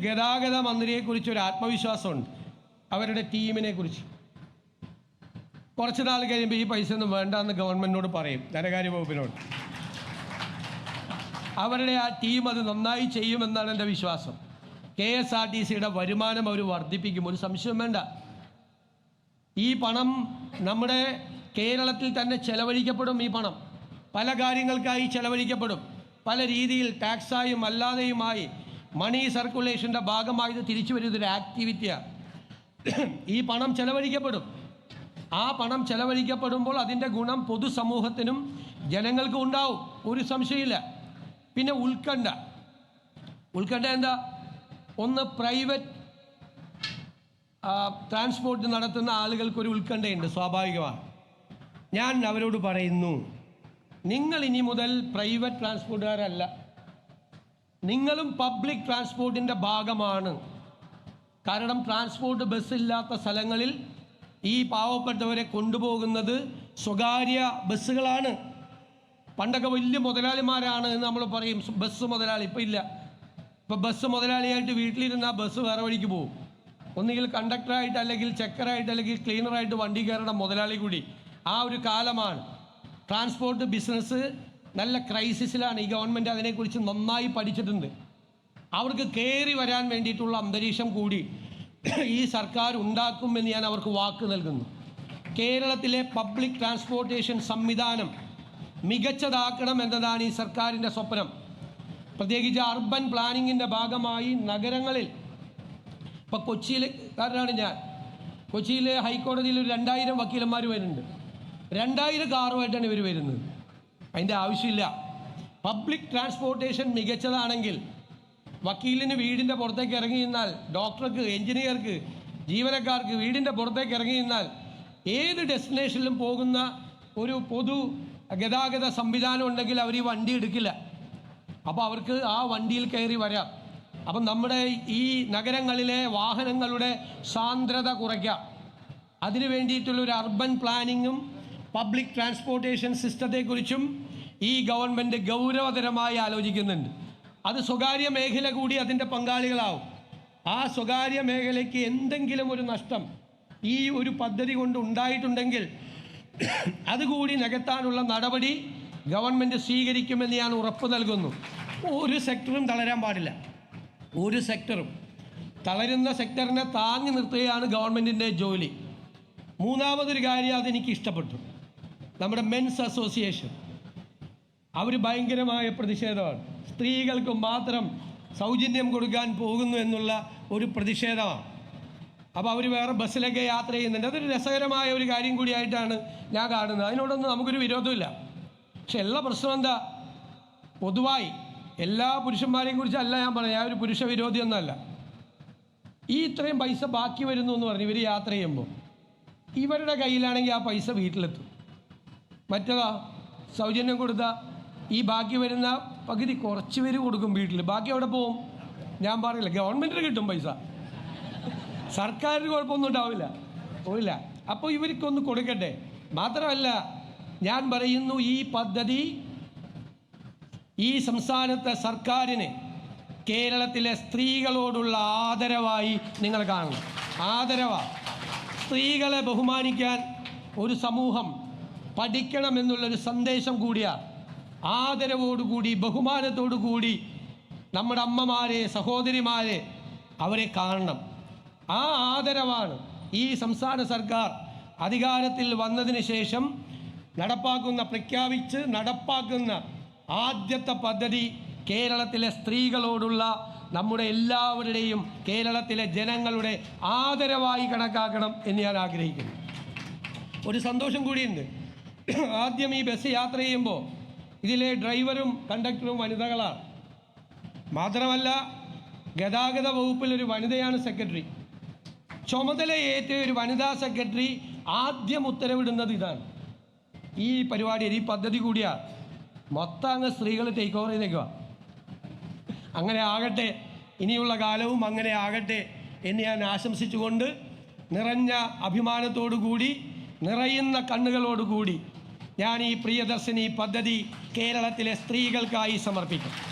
ഗതാഗത മന്ത്രിയെക്കുറിച്ച് ഒരു ആത്മവിശ്വാസമുണ്ട്, അവരുടെ ടീമിനെ കുറിച്ച്. കുറച്ച് നാൾ കഴിയുമ്പോൾ ഈ പൈസ ഒന്നും വേണ്ടെന്ന് ഗവൺമെൻറ്റിനോട് പറയും, ധനകാര്യ വകുപ്പിനോട്. അവരുടെ ആ ടീം അത് നന്നായി ചെയ്യുമെന്നാണ് എൻ്റെ വിശ്വാസം. KSRTCയുടെ വരുമാനം അവർ വർദ്ധിപ്പിക്കും, ഒരു സംശയം വേണ്ട. ഈ പണം നമ്മുടെ കേരളത്തിൽ തന്നെ ചെലവഴിക്കപ്പെടും. ഈ പണം പല കാര്യങ്ങൾക്കായി ചെലവഴിക്കപ്പെടും, പല രീതിയിൽ ടാക്സായും അല്ലാതെയുമായി മണി സർക്കുലേഷൻ്റെ ഭാഗമായി ഇത് തിരിച്ചു വരുന്നൊരു ആക്ടിവിറ്റിയാണ്. ഈ പണം ചെലവഴിക്കപ്പെടും. ആ പണം ചെലവഴിക്കപ്പെടുമ്പോൾ അതിൻ്റെ ഗുണം പൊതുസമൂഹത്തിനും ജനങ്ങൾക്കും ഉണ്ടാവും, ഒരു സംശയമില്ല. പിന്നെ ഉത്കണ്ഠ എന്താ? ഒന്ന്, പ്രൈവറ്റ് ട്രാൻസ്പോർട്ട് നടത്തുന്ന ആളുകൾക്കൊരു ഉത്കണ്ഠയുണ്ട്, സ്വാഭാവികമാണ്. ഞാൻ അവരോട് പറയുന്നു, നിങ്ങൾ ഇനി മുതൽ പ്രൈവറ്റ് ട്രാൻസ്പോർട്ടുകാരല്ല, നിങ്ങളും പബ്ലിക് ട്രാൻസ്പോർട്ടിൻ്റെ ഭാഗമാണ്. കാരണം ട്രാൻസ്പോർട്ട് ബസ്സില്ലാത്ത സ്ഥലങ്ങളിൽ ഈ പാവപ്പെട്ടവരെ കൊണ്ടുപോകുന്നത് സ്വകാര്യ ബസ്സുകളാണ്. പണ്ടൊക്കെ വലിയ മുതലാളിമാരാണ് എന്ന് നമ്മൾ പറയും, ബസ് മുതലാളി. ഇപ്പം ഇല്ല. ഇപ്പം ബസ് മുതലാളിയായിട്ട് വീട്ടിലിരുന്നാൽ ബസ് വേറെ വഴിക്ക് പോകും. ഒന്നുകിൽ കണ്ടക്ടറായിട്ട്, അല്ലെങ്കിൽ ചെക്കറായിട്ട്, അല്ലെങ്കിൽ ക്ലീനറായിട്ട് വണ്ടി കയറണം മുതലാളി കൂടി. ആ ഒരു കാലമാണ്. ട്രാൻസ്പോർട്ട് ബിസിനസ് നല്ല ക്രൈസിസിലാണ്. ഈ ഗവൺമെൻറ് അതിനെക്കുറിച്ച് നന്നായി പഠിച്ചിട്ടുണ്ട്. അവർക്ക് കയറി വരാൻ വേണ്ടിയിട്ടുള്ള അന്തരീക്ഷം കൂടി ഈ സർക്കാർ ഉണ്ടാക്കുമെന്ന് ഞാൻ അവർക്ക് വാക്ക് നൽകുന്നു. കേരളത്തിലെ പബ്ലിക് ട്രാൻസ്പോർട്ടേഷൻ സംവിധാനം മികച്ചതാക്കണം എന്നതാണ് ഈ സർക്കാരിൻ്റെ സ്വപ്നം. പ്രത്യേകിച്ച് അർബൻ പ്ലാനിങ്ങിൻ്റെ ഭാഗമായി നഗരങ്ങളിൽ, ഇപ്പോൾ കൊച്ചിയിലെക്കാരനാണ് ഞാൻ. കൊച്ചിയിലെ ഹൈക്കോടതിയിൽ ഒരു 2000 വക്കീലന്മാർ വരുന്നുണ്ട്. 2000 കാറുമായിട്ടാണ് ഇവർ വരുന്നത്. അതിൻ്റെ ആവശ്യമില്ല. പബ്ലിക് ട്രാൻസ്പോർട്ടേഷൻ മികച്ചതാണെങ്കിൽ വക്കീലിന് വീടിൻ്റെ പുറത്തേക്ക് ഇറങ്ങി നിന്നാൽ, ഡോക്ടർക്ക്, എഞ്ചിനീയർക്ക്, ജീവനക്കാർക്ക് വീടിൻ്റെ പുറത്തേക്ക് ഇറങ്ങി നിന്നാൽ ഏത് ഡെസ്റ്റിനേഷനിലും പോകുന്ന ഒരു പൊതു ഗതാഗത സംവിധാനം ഉണ്ടെങ്കിൽ അവർ ഈ വണ്ടി എടുക്കില്ല. അപ്പോൾ അവർക്ക് ആ വണ്ടിയിൽ കയറി വരാം. അപ്പം നമ്മുടെ ഈ നഗരങ്ങളിലെ വാഹനങ്ങളുടെ സാന്ദ്രത കുറയ്ക്കാം. അതിനു വേണ്ടിയിട്ടുള്ളൊരു അർബൻ പ്ലാനിങ്ങും പബ്ലിക് ട്രാൻസ്പോർട്ടേഷൻ സിസ്റ്റത്തെക്കുറിച്ചും ഈ ഗവൺമെൻറ് ഗൗരവതരമായി ആലോചിക്കുന്നുണ്ട്. അത് സ്വകാര്യ മേഖല കൂടി അതിൻ്റെ പങ്കാളികളാവും. ആ സ്വകാര്യ മേഖലയ്ക്ക് എന്തെങ്കിലും ഒരു നഷ്ടം ഈ ഒരു പദ്ധതി കൊണ്ട് ഉണ്ടായിട്ടുണ്ടെങ്കിൽ അതുകൂടി നികത്താനുള്ള നടപടി ഗവൺമെൻറ് സ്വീകരിക്കുമെന്ന് ഞാൻ ഉറപ്പ് നൽകുന്നു. ഒരു സെക്ടറും തളരാൻ പാടില്ല. ഒരു സെക്ടറും തളരുന്ന സെക്ടറിനെ താങ്ങി നിർത്തുകയാണ് ഗവൺമെൻറ്റിൻ്റെ ജോലി. മൂന്നാമതൊരു കാര്യം, അതെനിക്ക് ഇഷ്ടപ്പെട്ടു. നമ്മുടെ മെൻസ് അസോസിയേഷൻ അവർ ഭയങ്കരമായ പ്രതിഷേധമാണ്. സ്ത്രീകൾക്ക് മാത്രം സൗജന്യം കൊടുക്കാൻ പോകുന്നു എന്നുള്ള ഒരു പ്രതിഷേധമാണ്. അപ്പോൾ അവർ വേറെ ബസ്സിലൊക്കെ യാത്ര ചെയ്യുന്നുണ്ട്. അതൊരു രസകരമായ ഒരു കാര്യം കൂടിയായിട്ടാണ് ഞാൻ കാണുന്നത്. അതിനോടൊന്നും നമുക്കൊരു വിരോധമില്ല. പക്ഷെ എല്ലാ പ്രശ്നം എന്താ? പൊതുവായി എല്ലാ പുരുഷന്മാരെയും കുറിച്ചല്ല ഞാൻ പറഞ്ഞത്. ഞാൻ ഒരു പുരുഷ വിരോധിയൊന്നുമല്ല. ഈ ഇത്രയും പൈസ ബാക്കി വരുന്നു എന്ന് പറഞ്ഞ് ഇവർ യാത്ര ചെയ്യുമ്പോൾ ഇവരുടെ കയ്യിലാണെങ്കിൽ ആ പൈസ വീട്ടിലെത്തും. മറ്റേതാ സൗജന്യം കൊടുത്താൽ ഈ ബാക്കി വരുന്ന പകുതി കുറച്ച് പേര് കൊടുക്കും വീട്ടിൽ, ബാക്കി അവിടെ പോവും. ഞാൻ പറയില്ല, ഗവൺമെൻറ്റിന് കിട്ടും പൈസ, സർക്കാരിന് കുഴപ്പമൊന്നും ഉണ്ടാവില്ല, പോയില്ല. അപ്പോൾ ഇവർക്കൊന്ന് കൊടുക്കട്ടെ. മാത്രമല്ല ഞാൻ പറയുന്നു, ഈ പദ്ധതി ഈ സംസ്ഥാനത്തെ സർക്കാരിന് കേരളത്തിലെ സ്ത്രീകളോടുള്ള ആദരവായി നിങ്ങൾ കാണണം. ആദരവാണ്. സ്ത്രീകളെ ബഹുമാനിക്കാൻ ഒരു സമൂഹം പഠിക്കണമെന്നുള്ളൊരു സന്ദേശം കൂടിയാണ്. ആദരവോടുകൂടി, ബഹുമാനത്തോടു കൂടി നമ്മുടെ അമ്മമാരെ, സഹോദരിമാരെ അവരെ കാണണം. ആ ആദരവാണ് ഈ സംസ്ഥാന സർക്കാർ അധികാരത്തിൽ വന്നതിന് ശേഷം പ്രഖ്യാപിച്ച് നടപ്പാക്കുന്ന ആദ്യത്തെ പദ്ധതി കേരളത്തിലെ സ്ത്രീകളോടുള്ള നമ്മുടെ എല്ലാവരുടെയും, കേരളത്തിലെ ജനങ്ങളുടെ ആദരവായി കണക്കാക്കണം എന്ന് ഞാൻ ആഗ്രഹിക്കുന്നു. ഒരു സന്തോഷം കൂടിയുണ്ട്. ആദ്യം ഈ ബസ് യാത്ര ചെയ്യുമ്പോൾ ഇതിലെ ഡ്രൈവറും കണ്ടക്ടറും വനിതകളാണ്. മാത്രമല്ല ഗതാഗത വകുപ്പിൽ ഒരു വനിതയാണ് സെക്രട്ടറി. ചുമതലയേറ്റ ഒരു വനിതാ സെക്രട്ടറി ആദ്യം ഉത്തരവിടുന്നത് ഇതാണ്. ഈ പരിപാടിയിൽ ഈ പദ്ധതി കൂടിയാണ്. മൊത്തം അങ്ങ് സ്ത്രീകൾ ടേക്ക് ഓവർ ചെയ്തേക്കുക. അങ്ങനെ ആകട്ടെ, ഇനിയുള്ള കാലവും അങ്ങനെ ആകട്ടെ എന്ന് ഞാൻ ആശംസിച്ചുകൊണ്ട് നിറഞ്ഞ അഭിമാനത്തോടു കൂടി, നിറയുന്ന കണ്ണുകളോടുകൂടി ഞാൻ ഈ പ്രിയദർശിനി പദ്ധതി കേരളത്തിലെ സ്ത്രീകൾക്കായി സമർപ്പിക്കും.